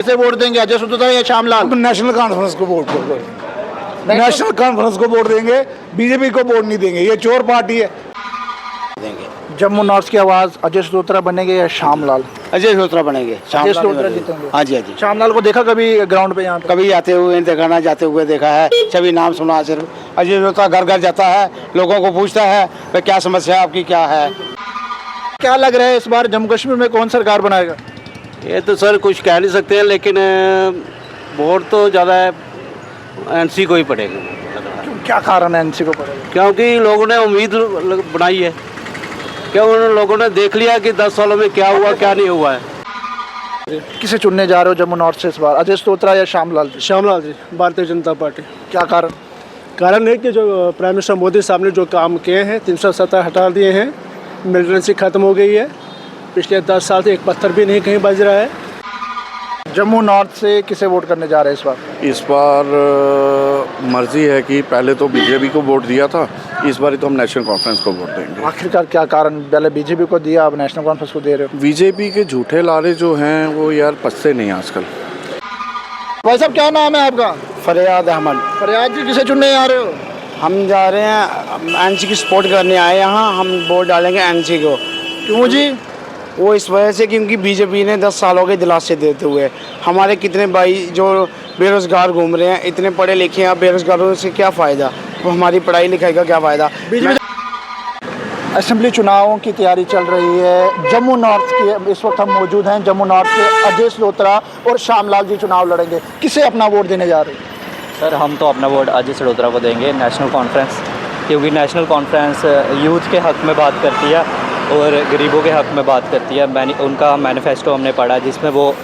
किसे वोट देंगे, अजय सुतोत्रा या श्यामलाल? नेशनल कॉन्फ्रेंस को वोट देंगे, नेशनल कॉन्फ्रेंस को वोट देंगे, बीजेपी को वोट नहीं देंगे, ये चोर पार्टी है। जम्मू नॉर्थ की आवाज अजय सुतोत्रा बनेंगे या श्यामलाल? अजय सुतोत्रा बनेंगे। अजय सुतोत्रा जीतेंगे। हाँ जी, हाँ जी। श्यामलाल को देखा कभी ग्राउंड पे? यहाँ पे कभी आते हुए देखा ना, जाते हुए देखा है, सभी नाम सुना। सिर्फ अजय सुतोत्रा घर घर जाता है, लोगों को पूछता है भाई क्या समस्या आपकी क्या है। क्या लग रहा है इस बार जम्मू कश्मीर में कौन सरकार बनाएगा? ये तो सर कुछ कह नहीं सकते हैं, लेकिन वोट तो ज़्यादा एनसी को ही पड़ेगा। क्या कारण है एनसी को पड़ेगा? क्योंकि लोगों ने उम्मीद बनाई है, क्या उन लोगों ने देख लिया कि 10 सालों में क्या हुआ क्या नहीं हुआ है। किसे चुनने जा रहे हो जम्मू नॉर्थ से इस बार, अजय सुतोत्रा या श्यामलाल? श्यामलाल जी, भारतीय जनता पार्टी। क्या कारण? कारण है कि जो प्राइम मिनिस्टर मोदी साहब ने जो काम किए हैं, 370 हटा दिए हैं, मिलिटेंसी खत्म हो गई है, पिछले 10 साल से एक पत्थर भी नहीं कहीं बज रहा है। जम्मू नॉर्थ से किसे वोट करने जा रहे हैं इस बार? इस बार मर्जी है कि पहले तो बीजेपी को वोट दिया था, इस बार तो हम नेशनल कॉन्फ्रेंस को वोट देंगे। आखिरकार क्या कारण, पहले बीजेपी को दिया अब नेशनल कॉन्फ्रेंस को दे रहे हो? बीजेपी के झूठे लारे जो हैं वो यार पसते नहीं आजकल। भाई साहब क्या नाम है आपका? फरियाद अहमद। फरियाद जी, किसे चुनने जा रहे हो? हम जा रहे हैं एनसी की सपोर्ट करने आए यहाँ, हम वोट डालेंगे एनसी को। क्यों जी? वो इस वजह से क्योंकि बीजेपी ने 10 सालों के दिलासे देते हुए हमारे कितने भाई जो बेरोजगार घूम रहे हैं, इतने पढ़े लिखे हैं, बेरोजगारों से क्या फ़ायदा, वो हमारी पढ़ाई लिखाई का क्या फ़ायदा। असेंबली चुनावों की तैयारी चल रही है जम्मू नॉर्थ की, इस वक्त हम मौजूद हैं जम्मू नॉर्थ के। अजय सुतोत्रा और श्यामलाल जी चुनाव लड़ेंगे, किसे अपना वोट देने जा रहे हैं? सर हम तो अपना वोट अजय सुतोत्रा को देंगे, नेशनल कॉन्फ्रेंस, क्योंकि नेशनल कॉन्फ्रेंस यूथ के हक़ में बात करती है और गरीबों के हक़ में बात करती है। उनका मैनिफेस्टो हमने पढ़ा है जिसमें वो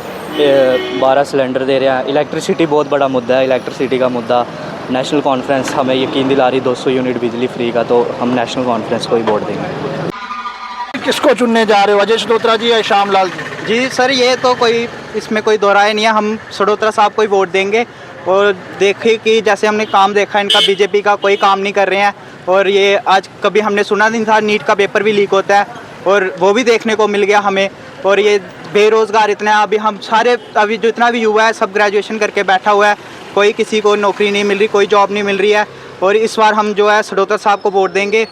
12 सिलेंडर दे रहे हैं। इलेक्ट्रिसिटी बहुत बड़ा मुद्दा है, इलेक्ट्रिसिटी का मुद्दा। नेशनल कॉन्फ्रेंस हमें यकीन दिला रही 200 यूनिट बिजली फ्री का, तो हम नेशनल कॉन्फ्रेंस को ही वोट देंगे। किसको चुनने जा रहे हो, अजय सुतोत्रा जी या श्यामलाल जी? जी सर, ये तो कोई इसमें कोई दो राय नहीं है, हम सुतोत्रा साहब को ही वोट देंगे। और देखिए कि जैसे हमने काम देखा इनका, बीजेपी का कोई काम नहीं कर रहे हैं। और ये आज कभी हमने सुना नहीं था नीट का पेपर भी लीक होता है, और वो भी देखने को मिल गया हमें। और ये बेरोज़गार इतने, अभी हम सारे अभी जो इतना भी युवा है सब ग्रेजुएशन करके बैठा हुआ है, कोई किसी को नौकरी नहीं मिल रही, कोई जॉब नहीं मिल रही है। और इस बार हम जो है सुतोत्रा साहब को वोट देंगे।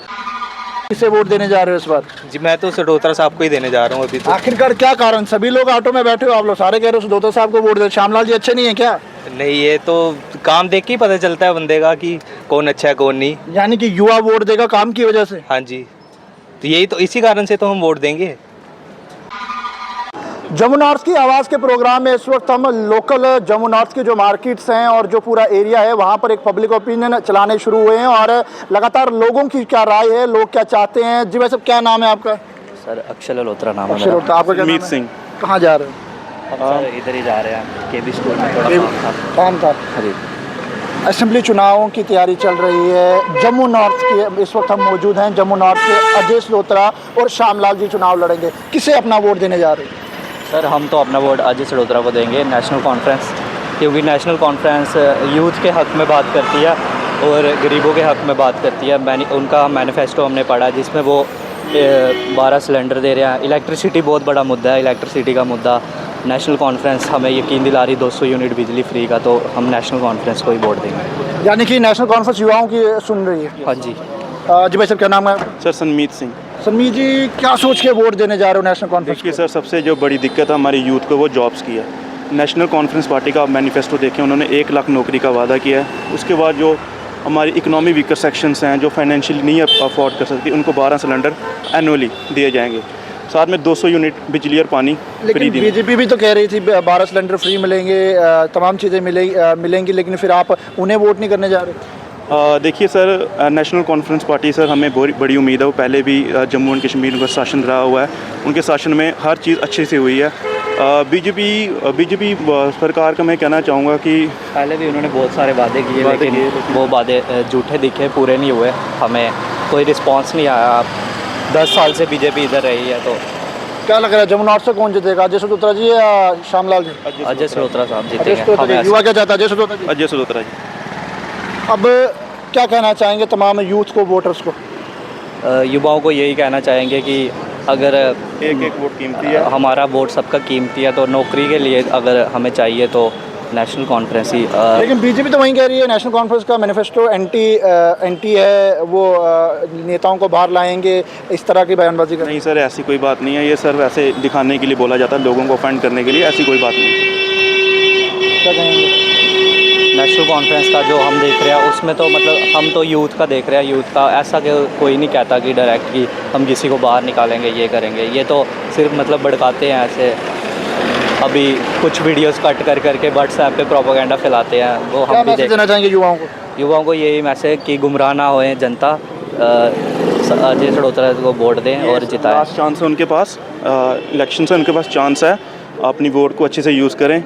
किसे वोट देने जा रहे हो इस बार? जी मैं तो सुतोत्रा साहब को ही देने जा रहा हूँ अभी तो। आखिरकार क्या कारण? सभी लोग ऑटो में बैठे हो, आप लोग सारे कह रहे हो सुतोत्रा साहब को वोट दे, श्यामलाल जी अच्छे नहीं है क्या? नहीं, ये तो काम देख के ही पता चलता है बंदे का कि कौन अच्छा है कौन नहीं। यानी कि युवा वोट देगा काम की वजह से? हाँ जी, तो यही तो, इसी कारण से तो हम वोट देंगे। जम्मू नॉर्थ की आवाज़ के प्रोग्राम में इस वक्त हम लोकल जम्मू नॉर्थ की जो मार्केट्स हैं और जो पूरा एरिया है वहाँ पर एक पब्लिक ओपिनियन चलाने शुरू हुए हैं और लगातार लोगों की क्या राय है, लोग क्या चाहते हैं। जी भाई साहब क्या नाम है आपका? सर अक्षय ललोत्रा नाम है अक्षय मेरा। ललोत्रा, आपका क्या नाम है? सिंह। कहाँ जा रहे हो? हम सर इधर ही जा रहे हैं, केबी स्कूल में थोड़ा काम था। काम था। असेंबली चुनावों की तैयारी चल रही है जम्मू नॉर्थ की, इस वक्त हम मौजूद हैं जम्मू नॉर्थ के। अजय सुतोत्रा और श्यामलाल जी चुनाव लड़ेंगे, किसे अपना वोट देने जा रहे हैं? सर हम तो अपना वोट अजय सुतोत्रा को देंगे, नेशनल कॉन्फ्रेंस, क्योंकि नेशनल कॉन्फ्रेंस यूथ के हक़ में बात करती है और गरीबों के हक़ में बात करती है। उनका मैनिफेस्टो हमने पढ़ा है जिसमें वो 12 सिलेंडर दे रहे हैं। इलेक्ट्रिसिटी बहुत बड़ा मुद्दा है, इलेक्ट्रिसिटी का मुद्दा। नेशनल कॉन्फ्रेंस हमें यकीन दिला रही 200 यूनिट बिजली फ्री का, तो हम नेशनल कॉन्फ्रेंस को ही वोट देंगे। यानी कि नेशनल कॉन्फ्रेंस युवाओं की सुन रही है? हाँ जी। जी भाई साहब क्या नाम है? सर सनमीत सिंह। सनमीत जी क्या सोच के वोट देने जा रहे हो नेशनल कॉन्फ्रेंस? देखिए सर, सबसे जो बड़ी दिक्कत है हमारे यूथ को वो जॉब्स की है। नेशनल कॉन्फ्रेंस पार्टी का मैनिफेस्टो देखें, उन्होंने 1 लाख नौकरी का वादा किया है। उसके बाद जो हमारी इकोनॉमी वीकर सेक्शंस हैं जो फाइनेंशियली नहीं अफोर्ड कर सकती, उनको 12 सिलेंडर एनुअली दिए जाएंगे, साथ में 200 यूनिट बिजली और पानी फ्री लेकिन देंगे। बीजेपी भी तो कह रही थी 12 सिलेंडर फ्री मिलेंगे, तमाम चीज़ें मिलेंगी, लेकिन फिर आप उन्हें वोट नहीं करने जा रहे? देखिए sir, national conference party sir हमें बड़ी उम्मीद है। वो पहले भी जम्मू एंड कश्मीर का शासन रहा हुआ है, उनके शासन में हर चीज़ अच्छे से हुई है। बीजेपी सरकार का मैं कहना चाहूँगा कि पहले भी उन्होंने बहुत सारे वादे किए, लेकिन वो वादे झूठे दिखे, पूरे नहीं हुए। हमें कोई रिस्पांस नहीं आया। 10 साल से बीजेपी इधर रही है, तो क्या लग रहा है जम्मू नॉर्थ से कौन जीतेगा, अजय सुतोत्रा जी या श्यामलाल जी? अजय सुतोत्रा साहब अजय जीतेंगे। सुतोत्रा जी। युवा क्या चाहता है? अजय सुतोत्रा जी। अजय सुतोत्रा जी। अब क्या कहना चाहेंगे तमाम यूथ को, वोटर्स को? युवाओं को यही कहना चाहेंगे कि अगर एक एक वोट कीमती है। हमारा वोट सबका कीमती है, तो नौकरी के लिए अगर हमें चाहिए तो नेशनल कॉन्फ्रेंस ही लेकिन बीजेपी तो वहीं कह रही है नेशनल कॉन्फ्रेंस का मैनिफेस्टो एंटी है, वो नेताओं को बाहर लाएंगे, इस तरह की बयानबाजी कर। नहीं सर, ऐसी कोई बात नहीं है, ये सर वैसे दिखाने के लिए बोला जाता है, लोगों को ऑफेंड करने के लिए, ऐसी कोई बात नहीं। क्या कहेंगे? नेशनल कॉन्फ्रेंस का जो हम देख रहे हैं उसमें तो मतलब हम तो यूथ का देख रहे हैं, यूथ का ऐसा कि कोई नहीं कहता कि डायरेक्ट कि हम किसी को बाहर निकालेंगे, ये करेंगे, ये तो सिर्फ मतलब भड़काते हैं ऐसे। अभी कुछ वीडियोस कट कर करके व्हाट्सएप पे प्रोपेगेंडा फैलाते हैं, वो क्या हम भी मैसेज देना चाहेंगे युवाओं को? यही मैसेज कि गुमराह ना होए जनता, अजय सड़ोत्रा को वोट दें और जिताएं। लास्ट चांस है उनके पास, इलेक्शन से उनके पास चांस है, अपनी वोट को अच्छे से यूज़ करें,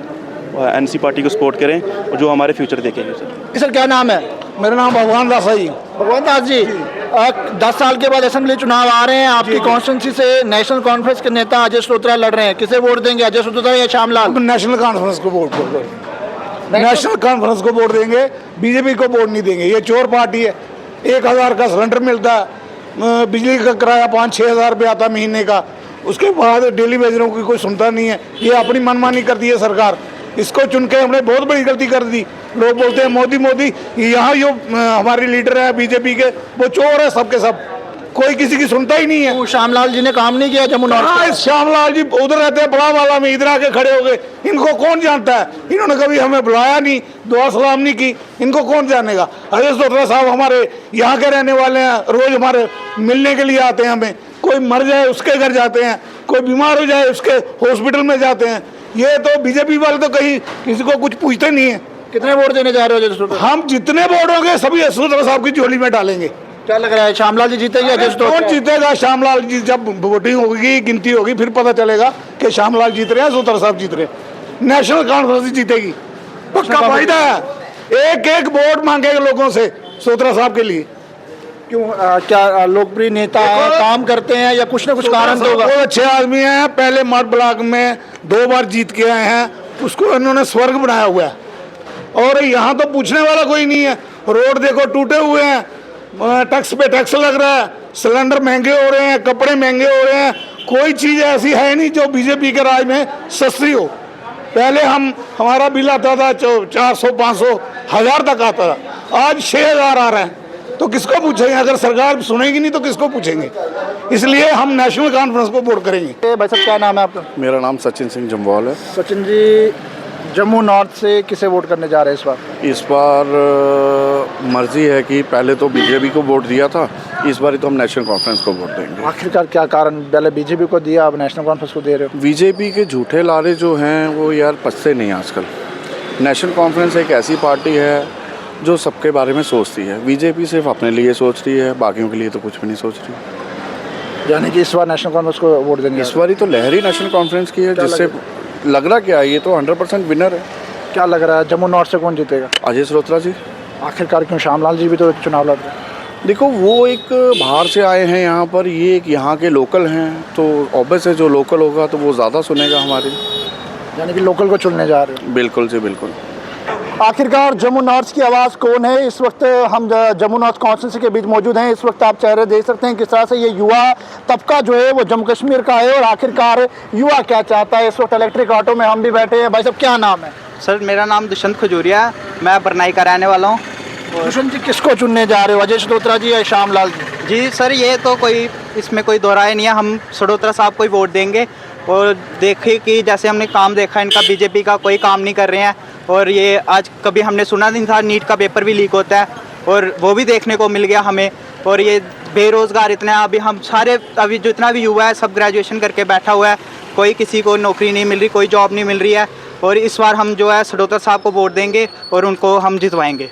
एनसी पार्टी को सपोर्ट करें और जो हमारे फ्यूचर देखेंगे। सर क्या नाम है? मेरा नाम भगवान दास है जी। भगवान दास जी, 10 साल के बाद असेंबली चुनाव आ रहे हैं, आपकी कॉन्स्टिट्यूंसी से नेशनल कॉन्फ्रेंस के नेता अजय सरोत्रा लड़ रहे हैं, किसे वोट देंगे, अजय सरोत्रा या श्यामलाल? नेशनल कॉन्फ्रेंस को वोट देंगे, नेशनल कॉन्फ्रेंस को वोट देंगे, बीजेपी को वोट नहीं देंगे। ये चोर पार्टी है। 1000 का सिलेंडर मिलता है, बिजली का किराया 5-6 हज़ार रुपये आता महीने का, उसके बाद डेली वेजरों की कोई सुनता नहीं है। ये अपनी मनमानी करती है सरकार, इसको चुन के हमने बहुत बड़ी गलती कर दी। लोग बोलते हैं मोदी मोदी, यहाँ जो हमारे लीडर है बीजेपी के, वो चोर है सबके सब, कोई किसी की सुनता ही नहीं है। वो श्यामलाल जी ने काम नहीं किया जमुना? श्यामलाल जी उधर रहते हैं बड़ा वाला में, इधर आके खड़े हो गए। इनको कौन जानता है? इन्होंने कभी हमें बुलाया नहीं, दुआ सलाम नहीं की, इनको कौन जानेगा? अजय सरोत्रा साहब हमारे यहाँ के रहने वाले हैं, रोज हमारे मिलने के लिए आते हैं हमें। कोई मर जाए उसके घर जाते हैं, कोई बीमार हो जाए उसके हॉस्पिटल में जाते हैं। ये तो बीजेपी वाले तो कहीं किसी को कुछ पूछते नहीं है। कितने वोट देने जा रहे हो अजय सरोत्रा? हम जितने वोट होंगे सभी अजय सरोत्रा साहब की झोली में डालेंगे। क्या लग रहा है, श्यामलाल जी जीतेंगे? अजय सरोत्रा कौन जीतेगा? श्यामलाल जी जब वोटिंग होगी, गिनती होगी, फिर पता चलेगा कि श्यामलाल जीत रहे हैं, सरोत्रा साहब जीत रहे हैं। नेशनल कॉन्फ्रेंस जीतेगी, पक्का फायदा है। एक एक वोट मांगेगा लोगों से सरोत्रा साहब के लिए। क्यों? क्या लोकप्रिय नेता है, काम करते हैं, या कुछ ना कुछ कारण तो होगा? बहुत अच्छे आदमी हैं, पहले मठ ब्लॉक में 2 बार जीत के आए हैं, उसको इन्होंने स्वर्ग बनाया हुआ है। और यहाँ तो पूछने वाला कोई नहीं है। रोड देखो टूटे हुए हैं, टैक्स पे टैक्स लग रहा है, सिलेंडर महंगे हो रहे हैं, कपड़े महंगे हो रहे हैं। कोई चीज़ ऐसी है नहीं जो बीजेपी के राज में सस्ती हो। पहले हमारा बिल आता था 400, 500, 1000 तक आता था, आज 6000 आ रहा है। तो किसको पूछेंगे? अगर सरकार सुनेगी नहीं तो किसको पूछेंगे? इसलिए हम नेशनल कॉन्फ्रेंस को वोट करेंगे। भाई साहब क्या नाम है आपका? मेरा नाम सचिन सिंह जम्वाल है। सचिन जी, जम्मू नॉर्थ से किसे वोट करने जा रहे हैं इस बार? इस बार मर्जी है कि पहले तो बीजेपी को वोट दिया था, इस बार तो हम नेशनल कॉन्फ्रेंस को वोट देंगे। आखिरकार क्या कारण? पहले बीजेपी को दिया, अब नेशनल कॉन्फ्रेंस को दे रहे हो? बीजेपी के झूठे लारे जो हैं वो यार पचते नहीं आजकल। नेशनल कॉन्फ्रेंस एक ऐसी पार्टी है जो सबके बारे में सोचती है। बीजेपी सिर्फ अपने लिए सोच रही है, बाकियों के लिए तो कुछ भी नहीं सोच रही। यानी कि इस बार नेशनल कॉन्फ्रेंस को वोट देंगे? इस बार ही तो लहर ही नेशनल कॉन्फ्रेंस की है, जिससे लग रहा क्या है, ये तो 100% विनर है। क्या लग रहा है, जम्मू नॉर्थ से कौन जीतेगा? अजय सरोत्रा जी। आखिरकार क्यों? श्यामलाल जी भी तो चुनाव लड़ रहे हैं। देखो वो एक बाहर से आए हैं यहाँ पर, ये एक यहाँ के लोकल हैं, तो ऑब्वियस है जो लोकल होगा तो वो ज़्यादा सुनेगा हमारी। यानी कि लोकल को चुनने जा रहे हो? बिल्कुल जी बिल्कुल। आखिरकार जम्मू नॉर्थ की आवाज़ कौन है? इस वक्त हम जम्मू नॉर्थ कॉन्स्टिट्यूंसी के बीच मौजूद हैं। इस वक्त आप चेहरे देख सकते हैं किस तरह से ये युवा तबका जो है वो जम्मू कश्मीर का है, और आखिरकार युवा क्या चाहता है। इस वक्त इलेक्ट्रिक ऑटो में हम भी बैठे हैं। भाई साहब क्या नाम है? सर मेरा नाम दुष्यंत खजूरिया है, मैं बरनाई का रहने वाला हूँ। दुष्यंत जी, किसको चुनने जा रहे हो, अजय सरोत्रा जी या श्यामलाल जी? जी सर, ये तो कोई इसमें कोई दो राय नहीं है, हम सड़ोत्रा साहब को ही वोट देंगे। और देखिए कि जैसे हमने काम देखा इनका, बीजेपी का कोई काम नहीं कर रहे हैं। और ये आज कभी हमने सुना नहीं था, नीट का पेपर भी लीक होता है, और वो भी देखने को मिल गया हमें। और ये बेरोज़गार इतने, अभी हम सारे अभी जितना भी युवा है सब ग्रेजुएशन करके बैठा हुआ है, कोई किसी को नौकरी नहीं मिल रही, कोई जॉब नहीं मिल रही है। और इस बार हम जो है सड़ोत्रा साहब को वोट देंगे और उनको हम जितवाएंगे।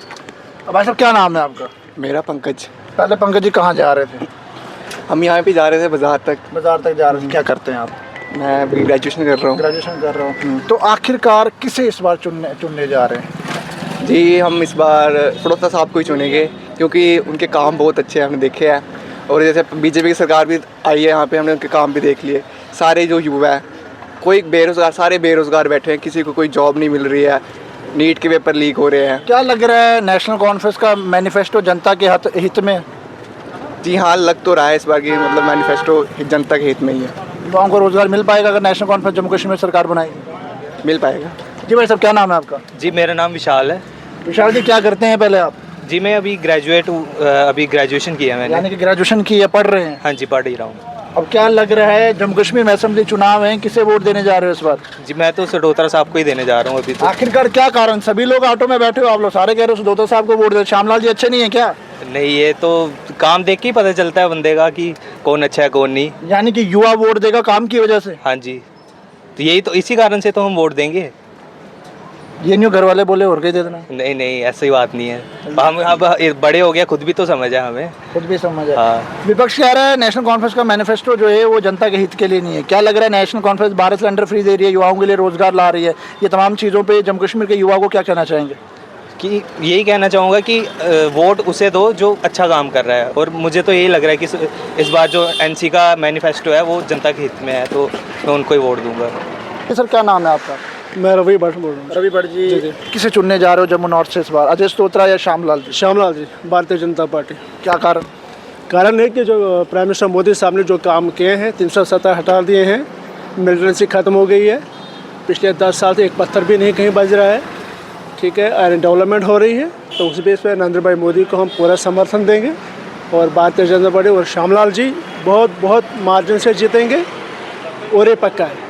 भाई साहब क्या नाम है आपका? मेरा पंकज। पहले पंकज जी कहाँ जा रहे थे? हम यहाँ पे जा रहे थे बाज़ार तक। बाज़ार तक जा रहे थे। क्या करते हैं आप? मैं अभी ग्रेजुएशन कर रहा हूँ। ग्रेजुएशन कर रहा हूँ। तो आखिरकार किसे इस बार चुनने जा रहे हैं? जी हम इस बार सड़ोत्रा साहब को ही चुनेंगे, क्योंकि उनके काम बहुत अच्छे हैं, हमने देखे हैं। और जैसे बीजेपी की सरकार भी आई है यहाँ पे, हमने उनके काम भी देख लिए। सारे जो युवा है, कोई बेरोज़गार, सारे बेरोज़गार बैठे हैं, किसी को कोई जॉब नहीं मिल रही है, नीट के पेपर लीक हो रहे हैं। क्या लग रहा है, नेशनल कॉन्फ्रेंस का मैनिफेस्टो जनता के हित में? जी हाँ, लग तो रहा है इस बार की मतलब मैनिफेस्टो जनता के हित में ही है। युवाओं को रोजगार मिल पाएगा अगर नेशनल कॉन्फ्रेंस जम्मू कश्मीर में सरकार बनाएगी? मिल पाएगा। जी भाई साहब, क्या नाम है आपका? जी मेरा नाम विशाल है। विशाल जी, क्या करते हैं पहले आप? जी मैं अभी ग्रेजुएशन किया मैंने। यानी कि ग्रेजुएशन की है, पढ़ रहे हैं? हाँ जी पढ़ ही रहा हूँ। अब क्या लग रहा है, जम्मू कश्मीर में असेंबली चुनाव है, किसे वोट देने जा रहे हो इस बार? जी मैं तो सडोत्रा साहब को ही देने जा रहा हूँ अभी तो। आखिरकार क्या कारण? सभी लोग ऑटो में बैठे हो, आप लोग सारे कह रहे हो सडोत्रा साहब को वोट दे। श्यामलाल जी अच्छे नहीं है क्या? नहीं, ये तो काम देख के ही पता चलता है बंदे का कि कौन अच्छा है कौन नहीं। यानी कि युवा वोट देगा काम की वजह से? हाँ जी, तो यही तो, इसी कारण से तो हम वोट देंगे। ये न्यू घर वाले बोले और कहीं दे देना? नहीं नहीं, ऐसी बात नहीं है। हम अब बड़े हो गए, खुद भी तो समझ है हमें। खुद भी समझ है। हाँ। विपक्ष कह रहा है नेशनल कॉन्फ्रेंस का मैनिफेस्टो जो है वो जनता के हित के लिए नहीं है। क्या लग रहा है, नेशनल कॉन्फ्रेंस 12 सिलेंडर फ्री दे रही है, युवाओं के लिए रोजगार ला रही है, ये तमाम चीज़ों पे जम्मू कश्मीर के युवा को क्या कहना चाहेंगे? कि यही कहना चाहूँगा कि वोट उसे दो जो अच्छा काम कर रहा है, और मुझे तो यही लग रहा है कि इस बार जो एनसी का मैनिफेस्टो है वो जनता के हित में है, तो मैं उनको ही वोट दूंगा। सर क्या नाम है आपका? मैं रवि भट्ट बोल रहा हूँ। रवि भट्ट जी, किसे चुनने जा रहे हो जम्मू नॉर्थ से इस बार, अजय स्त्रोत्रा या श्यामलाल जी? श्यामलाल जी, भारतीय जनता पार्टी। क्या कारण? कारण है कि जो प्राइम मिनिस्टर मोदी साहब ने जो काम किए हैं, 370 हटा दिए हैं, मिलिटेंसी ख़त्म हो गई है, पिछले 10 साल से एक पत्थर भी नहीं कहीं बज रहा है, ठीक है, और डेवलपमेंट हो रही है, तो उस बेस पर नरेंद्र भाई मोदी को हम पूरा समर्थन देंगे। और भारतीय जनता पार्टी और श्यामलाल जी बहुत मार्जिन से जीतेंगे, और ये पक्का है।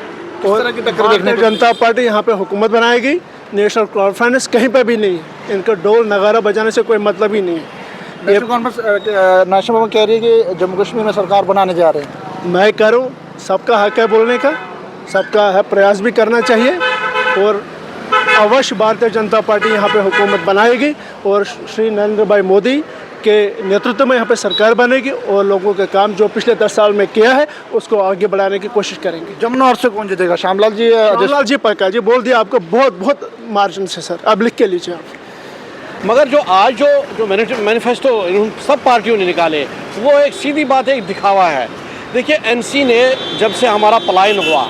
और भारतीय जनता पार्टी यहाँ पे हुकूमत बनाएगी, नेशनल कॉन्फ्रेंस कहीं पे भी नहीं है, इनका ढोल नगारा बजाने से कोई मतलब ही नहीं है। नेशनल कॉन्फ्रेंस नेशनल कह रही है कि जम्मू कश्मीर में सरकार बनाने जा रहे हैं। मैं करूँ, सबका हक है बोलने का, सबका है, प्रयास भी करना चाहिए, और अवश्य भारतीय जनता पार्टी यहाँ पे हुकूमत बनाएगी और श्री नरेंद्र भाई मोदी के नेतृत्व में यहाँ पे सरकार बनेगी, और लोगों के काम जो पिछले 10 साल में किया है उसको आगे बढ़ाने की कोशिश करेंगे। जम्मू नॉर्थ से कौन जीतेगा, श्यामलाल जी? श्यामलाल जी पक्का जी, बोल दिया आपको, बहुत मार्जिन से सर, अब लिख के लीजिए आप। मगर जो आज जो मैनिफेस्टो सब पार्टियों ने निकाले, वो एक सीधी बात है, एक दिखावा है। देखिए, एनसी ने जब से हमारा पलायन हुआ,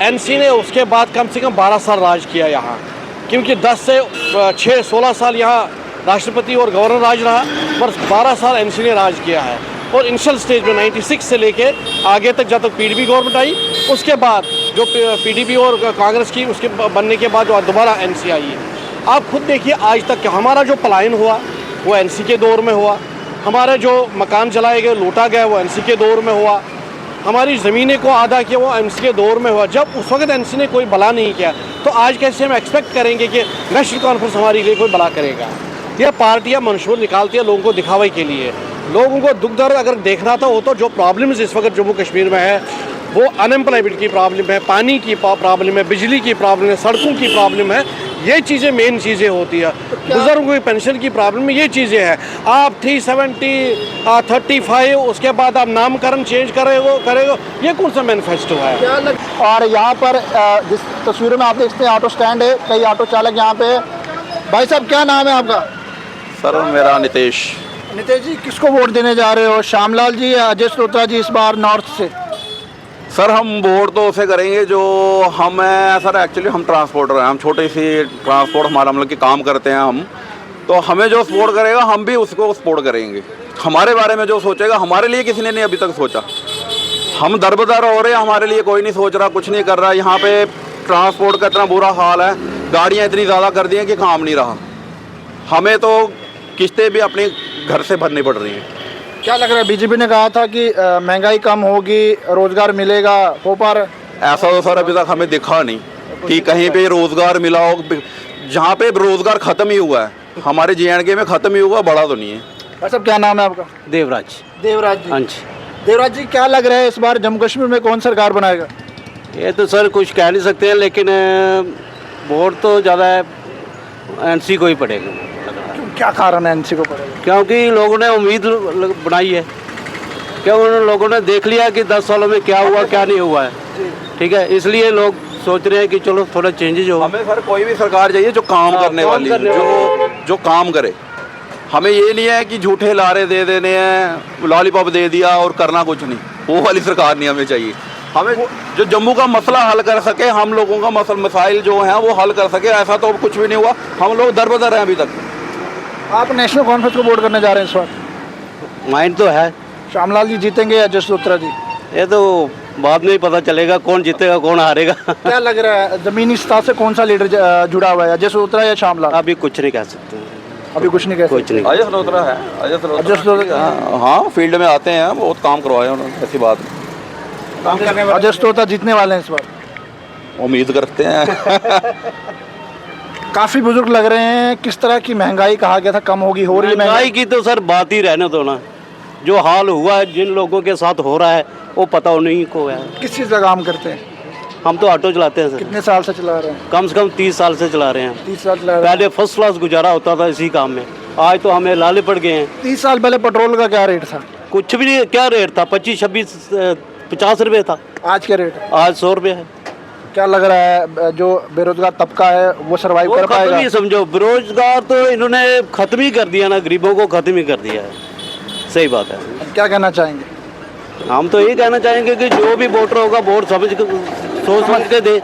एनसी ने उसके बाद कम से कम 12 साल राज किया यहाँ, क्योंकि 10 से 16 साल यहाँ राष्ट्रपति और गवर्नर राज रहा, पर 12 साल एनसी ने राज किया है। और इनिशियल स्टेज में 96 से लेके आगे तक, जब तक पीडीपी गवर्नमेंट आई, उसके बाद जो पीडीपी और कांग्रेस की उसके बनने के बाद जो दोबारा एनसी आई है, आप खुद देखिए आज तक हमारा जो पलायन हुआ वो एनसी के दौर में हुआ, हमारे जो मकान जलाए गए, लूटा गया, वो एनसी के दौर में हुआ, हमारी ज़मीनें को आधा किया वो एनसी के दौर में हुआ। जब उस वक्त एनसी ने कोई भला नहीं किया, तो आज कैसे हम एक्सपेक्ट करेंगे कि नेशनल कॉन्फ्रेंस हमारे लिए कोई भला करेगा? ये पार्टियां मंशूर निकालती है लोगों को दिखावे के लिए। लोगों को दुख दर्द अगर देखना था हो, तो जो प्रॉब्लम्स इस वक्त जम्मू कश्मीर में है, वो अनएम्प्लॉयमेंट की प्रॉब्लम है, पानी की प्रॉब्लम है, बिजली की प्रॉब्लम है, सड़कों की प्रॉब्लम है, ये चीज़ें मेन चीज़ें होती है। बुजुर्गों की पेंशन की प्रॉब्लम में ये चीज़ें हैं। आप 370 35 उसके बाद आप नामकरण चेंज करेगा, ये कौन सा मैनिफेस्टो है? और यहाँ पर जिस तस्वीरों में आप देखते हैं ऑटो स्टैंड है, कई ऑटो चालक यहाँ पे। भाई साहब क्या नाम है आपका? सर मेरा नितेश। नितेश जी, किसको वोट देने जा रहे हो, श्यामलाल जी या अजय स्त्रोत्रा जी इस बार नॉर्थ से? सर हम वोट तो उसे करेंगे जो हमें, सर एक्चुअली हम ट्रांसपोर्टर हैं, हम छोटी सी ट्रांसपोर्ट हमारा मतलब कि काम करते हैं हम, तो हमें जो सपोर्ट करेगा हम भी उसको सपोर्ट करेंगे। हमारे बारे में जो सोचेगा, हमारे लिए किसी ने नहीं अभी तक सोचा, हम दरबदर हो रहे हैं, हमारे लिए कोई नहीं सोच रहा, कुछ नहीं कर रहा। यहाँ पे ट्रांसपोर्ट का इतना बुरा हाल है, गाड़ियाँ इतनी ज़्यादा कर दी हैं कि काम नहीं रहा, हमें तो किस्तें भी अपने घर से भरनी पड़ रही हैं। क्या लग रहा है, बीजेपी ने कहा था कि महंगाई कम होगी, रोजगार मिलेगा, हो पा रहा है? ऐसा तो सर अभी तक हमें दिखा नहीं कि कहीं पे रोजगार मिला हो। जहाँ पे रोजगार खत्म ही हुआ है, हमारे JNK में खत्म ही हुआ, बड़ा तो नहीं है। अच्छा, क्या नाम है आपका? देवराज। देवराज जी। हाँ जी। देवराज जी, क्या लग रहा है इस बार जम्मू कश्मीर में कौन सरकार बनाएगा? ये तो सर कुछ कह नहीं सकते हैं, लेकिन वोट तो ज़्यादा एनसी को ही पड़ेगा। क्या कारण है एनसी को पड़ेगा? क्योंकि लोगों ने उम्मीद बनाई है, क्या उन लोगों ने देख लिया कि 10 सालों में क्या हुआ क्या नहीं हुआ है, ठीक है, इसलिए लोग सोच रहे हैं कि चलो थोड़ा चेंजेज हो। हमें सर कोई भी सरकार चाहिए जो काम करने वाली, जो काम करे। हमें ये नहीं है कि झूठे लारे दे देने हैं, लॉलीपॉप दे दिया और करना कुछ नहीं, वो वाली सरकार नहीं हमें चाहिए। हमें जो जम्मू का मसला हल कर सके, हम लोगों का मसाइल जो हैं वो हल कर सके, ऐसा तो कुछ भी नहीं हुआ, हम लोग दर बदर हैं अभी तक। आप नेशनल कॉन्फ्रेंस को वोट करने जा रहे हैं इस बार? माइंड तो है, श्यामलाल जी जीतेंगे या अजय श्रोत्रा जी? ये तो बाद में ही पता चलेगा कौन जीतेगा कौन हारेगा। क्या लग रहा है जमीनी स्तर से कौन सा लीडर जुड़ा हुआ है, अजय श्रोत्रा या श्यामलाल? अभी कुछ नहीं कह सकते, अभी कुछ नहीं कह सकते। कुछ नहीं। अजय सलोत्रा है, अजय श्रोत्रा हाँ फील्ड में आते हैं, बहुत काम करवाए उन्होंने, ऐसी बात नहीं। अजय श्रोत्रा जीतने वाले हैं इस बार, उम्मीद करते हैं। काफी बुजुर्ग लग रहे हैं। किस तरह की महंगाई कहा गया था कम होगी, हो रही है महंगाई की तो सर बात ही रहने दो ना, जो हाल हुआ है जिन लोगों के साथ हो रहा है वो पता नहीं को है। किस चीज़ का काम करते हैं? हम तो ऑटो चलाते हैं सर। कितने साल से चला रहे हैं? कम से कम 30 साल से चला रहे हैं। 30 साल चला रहे हैं। पहले फर्स्ट क्लास गुजारा होता था इसी काम में, आज तो हमें लाले पड़ गए हैं। 30 साल पहले पेट्रोल का क्या रेट था? कुछ भी नहीं, क्या रेट था? 25, 26, 50 रुपये था। आज क्या रेट है? आज 100 रुपये है। क्या लग रहा है जो बेरोजगार तबका है वो सरवाइव कर पाएगा? नहीं समझो, बेरोजगार तो इन्होंने खत्म ही कर दिया ना, गरीबों को खत्म ही कर दिया है। सही बात है। क्या कहना चाहेंगे? हम तो ये कहना चाहेंगे कि जो भी वोटर होगा वोट सोच समझ के दे,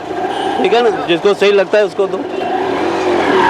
ठीक है ना, जिसको सही लगता है उसको दो।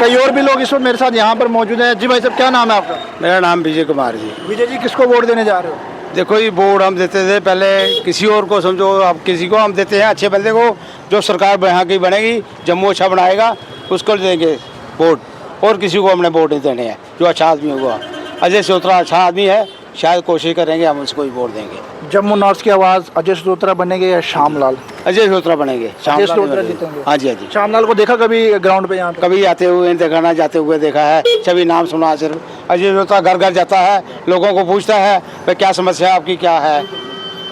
कई और भी लोग इस वक्त मेरे साथ यहाँ पर मौजूद हैं। जी भाई साहब, क्या नाम है आपका? मेरा नाम विजय कुमार जी। विजय जी, किसको वोट देने जा रहे हो? देखो ये वोट हम देते थे पहले किसी और को, समझो अब किसी को हम देते हैं अच्छे बंदे को, जो सरकार यहाँ की बनेगी, जम्मू अच्छा बनाएगा उसको देंगे वोट, और किसी को हमने वोट नहीं देने हैं। जो अच्छा आदमी होगा, अजय श्रोत्रा अच्छा आदमी है, शायद कोशिश करेंगे हम उसको ही वोट देंगे। जम्मू नॉर्थ की आवाज़ अजय श्रोत्रा बनेंगे या श्यामलाल? अजय श्रोत्रा बनेंगे। अजय श्रोत्रा जीतेंगे। हाँ जी, हाँ जी। श्यामलाल को देखा कभी ग्राउंड पे यहाँ पे? कभी आते हुए देखा ना, जाते हुए देखा है, सभी नाम सुना। सिर्फ अजय श्रोत्रा घर घर जाता है, लोगों को पूछता है भाई क्या समस्या आपकी क्या है,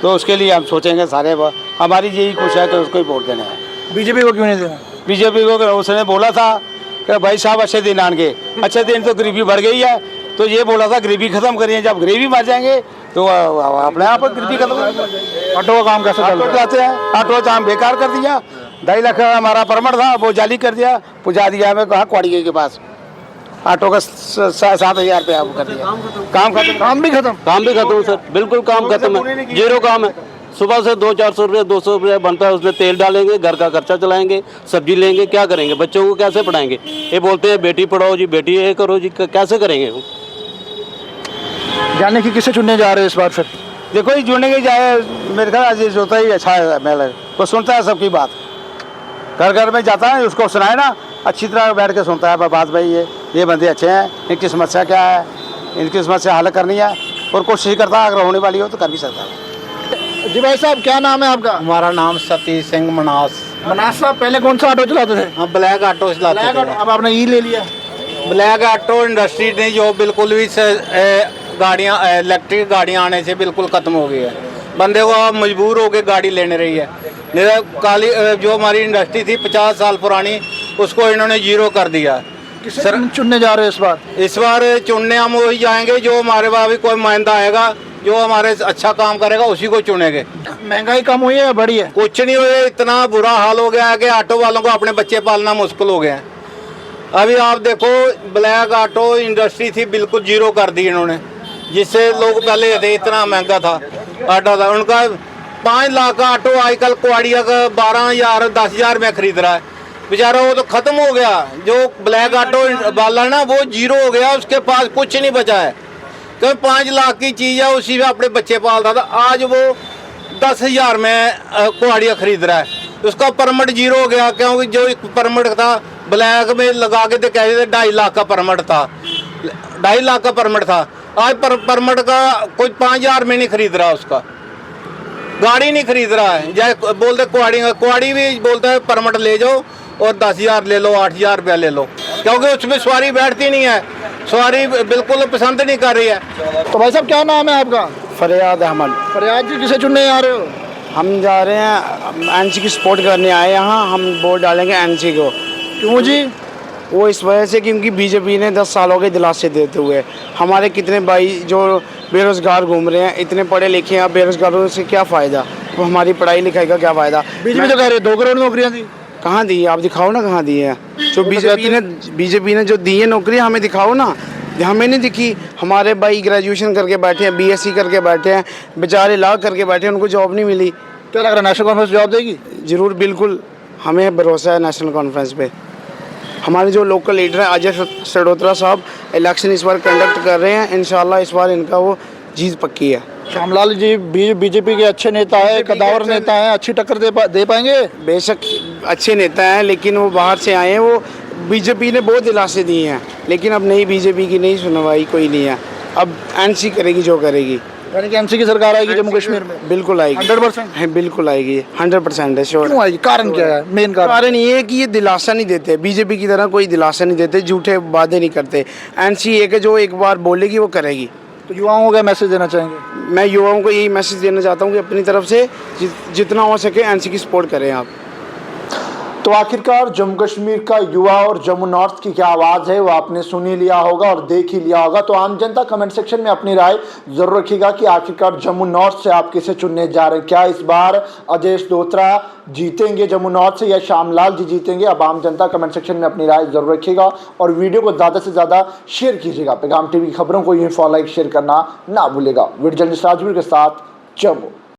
तो उसके लिए हम सोचेंगे सारे, हमारी यही कोशिश है कि उसको ही वोट देना है। बीजेपी को क्यों नहीं देना? बीजेपी को उसने बोला था कि भाई साहब अच्छे दिन आएंगे, अच्छे दिन तो गरीबी बढ़ गई है, तो ये बोला था गरीबी खत्म करिए, जब गरीबी मर जाएंगे तो अपने आप गरीबी खत्म। ऑटो का काम कैसे चल रहा है? ऑटो काम बेकार कर दिया, 2.5 लाख हमारा परमिट था वो जाली कर दिया, पुजा दिया हमें कहाँ क्वाड़ी के पास, ऑटो का 7,000 रुपया कर दिया। काम खत्म, काम भी खत्म सर, बिल्कुल काम खत्म है, जीरो काम है। सुबह से 200-400 रुपये 200 रुपये बनता है, उसमें तेल डालेंगे, घर का खर्चा चलाएंगे, सब्जी लेंगे, क्या करेंगे? बच्चों को कैसे पढ़ाएंगे? ये बोलते हैं बेटी पढ़ाओ जी, बेटी ये करो जी, कैसे करेंगे? जाने की किसे चुनने जा रहे हैं इस बार फिर? देखो ये जुड़ने के जाए, मेरे ख्याल अजीज श्रोत्रा ही अच्छा है, मेला वो सुनता है सबकी बात, घर घर में जाता है, उसको सुनाए ना, अच्छी तरह बैठ के सुनता है बात, भाई ये बंदे अच्छे हैं, इनकी समस्या क्या है, इनकी समस्या हल करनी है, और कोशिश करता है अगर होने वाली हो तो कर भी सकता है। जी भाई साहब, क्या नाम है आपका? हमारा नाम सतीश सिंह मनास। मनास साहब, पहले कौन सा ऑटो चलाते थे? हम ब्लैक ऑटो चलाते थे। अब आपने ई ले लिया? ब्लैक ऑटो इंडस्ट्री ने जो बिल्कुल भी गाड़ियाँ इलेक्ट्रिक गाड़ियाँ आने से बिल्कुल ख़त्म हो गई है, बंदे को अब मजबूर हो के गाड़ी लेने रही है। मेरा काली जो हमारी इंडस्ट्री थी 50 साल पुरानी, उसको इन्होंने जीरो कर दिया। सर चुनने जा रहे हैं इस बार? इस बार चुनने हम वही जाएंगे जो हमारे पास भी कोई नुमाइंदा आएगा, जो हमारे अच्छा काम करेगा उसी को चुनेंगे। महंगाई कम हुई है या बढ़ी है? कुछ नहीं हुई, इतना बुरा हाल हो गया है कि ऑटो वालों को अपने बच्चे पालना मुश्किल हो गया है। अभी आप देखो, ब्लैक ऑटो इंडस्ट्री थी बिल्कुल जीरो कर दी इन्होंने, जिससे लोग पहले थे इतना महंगा था ऑटो था उनका। 5 लाख का ऑटो आजकल कुआड़िया का 12,000 10,000 में खरीद रहा है बेचारा, वो तो ख़त्म हो गया। जो ब्लैक ऑटो वाला ना वो जीरो हो गया, उसके पास कुछ नहीं बचा है, क्योंकि 5 लाख की चीज़ है, उसी में अपने बच्चे पालता था, आज वो 10,000 में कुआड़िया खरीद रहा है, उसका परमिट जीरो हो गया। क्योंकि जो परमिट था ब्लैक में लगा के तो कहते थे 2.5 लाख का परमिट था, 2.5 लाख का परमिट था, आज परमिट का कोई 5,000 में नहीं खरीद रहा, उसका गाड़ी नहीं खरीद रहा है। जैसे बोलते कुआड़ी भी बोलता है परमिट ले जाओ और 10,000 ले लो, 8,000 रुपया ले लो, क्योंकि उसमें सवारी बैठती नहीं है, सवारी बिल्कुल पसंद नहीं कर रही है। तो भाई साहब, क्या नाम है आपका? फरियाद अहमद। फरियाद जी, किसे चुनने आ रहे हो? हम जा रहे हैं एनसी की सपोर्ट करने आए यहाँ, हम वोट डालेंगे एनसी को। क्यों जी? वो इस वजह से क्योंकि बीजेपी ने 10 सालों के दिलासे देते हुए हमारे कितने भाई जो बेरोज़गार घूम रहे हैं, इतने पढ़े लिखे हैं, बेरोज़गारों से क्या फ़ायदा, वो हमारी पढ़ाई लिखाई का क्या फ़ायदा। बीजेपी तो कह रहे 2 करोड़ नौकरियाँ दी, कहाँ दी है? आप दिखाओ ना कहाँ दी है। जो बीजेपी ने जो दी है नौकरी, हमें दिखाओ ना, हमें नहीं दिखी। हमारे भाई ग्रेजुएशन करके बैठे हैं, बीएससी करके बैठे हैं, बेचारे लॉ करके बैठे हैं, उनको जॉब नहीं मिली। क्या लग रहा है नेशनल कॉन्फ्रेंस जॉब देगी? ज़रूर, बिल्कुल, हमें भरोसा है नेशनल कॉन्फ्रेंस पे। हमारे जो लोकल लीडर हैं अजय श्रोत्रा साहब इलेक्शन इस बार कंडक्ट कर रहे हैं, इंशाल्लाह इस बार इनका वो जीत पक्की है। श्यामलाल जी बीजेपी के अच्छे नेता है, कदावर नेता है, अच्छी टक्कर दे पाएंगे? बेशक अच्छे नेता हैं, लेकिन वो बाहर से आए हैं। वो बीजेपी ने बहुत दिलासे दिए हैं, लेकिन अब नई बीजेपी की नहीं सुनवाई कोई नहीं है। अब एनसी करेगी जो करेगी। यानी कि एनसी की सरकार आएगी जम्मू कश्मीर में? बिल्कुल आएगी, 100% है, बिल्कुल आएगी, 100% है, श्योर। क्यों आएगी? कारण क्या है? मेन कारण ये है कि ये दिलासा नहीं देते, बीजेपी की तरह कोई दिलासा नहीं देते, झूठे वादे नहीं करते। एनसी एक है जो एक बार बोलेगी वो करेगी। तो युवाओं को मैसेज देना चाहेंगे? मैं युवाओं को यही मैसेज देना चाहता हूँ कि अपनी तरफ से जितना हो सके एनसी की सपोर्ट करें आप। तो आखिरकार जम्मू कश्मीर का युवा और जम्मू नॉर्थ की क्या आवाज़ है वो आपने सुन ही लिया होगा और देख ही लिया होगा। तो आम जनता कमेंट सेक्शन में अपनी राय जरूर रखिएगा कि आखिरकार जम्मू नॉर्थ से आप किसे चुनने जा रहे हैं। क्या इस बार अजय दोत्रा जीतेंगे जम्मू नॉर्थ से या श्यामलाल जी जीतेंगे? अब आम जनता कमेंट सेक्शन में अपनी राय जरूर रखिएगा और वीडियो को ज़्यादा से ज़्यादा शेयर कीजिएगा। पैगाम टीवी की खबरों को यूँ फॉलो लाइक शेयर करना ना भूलेगा। वीडियो जर्नलिस्ट राजवीर के साथ जम्मू।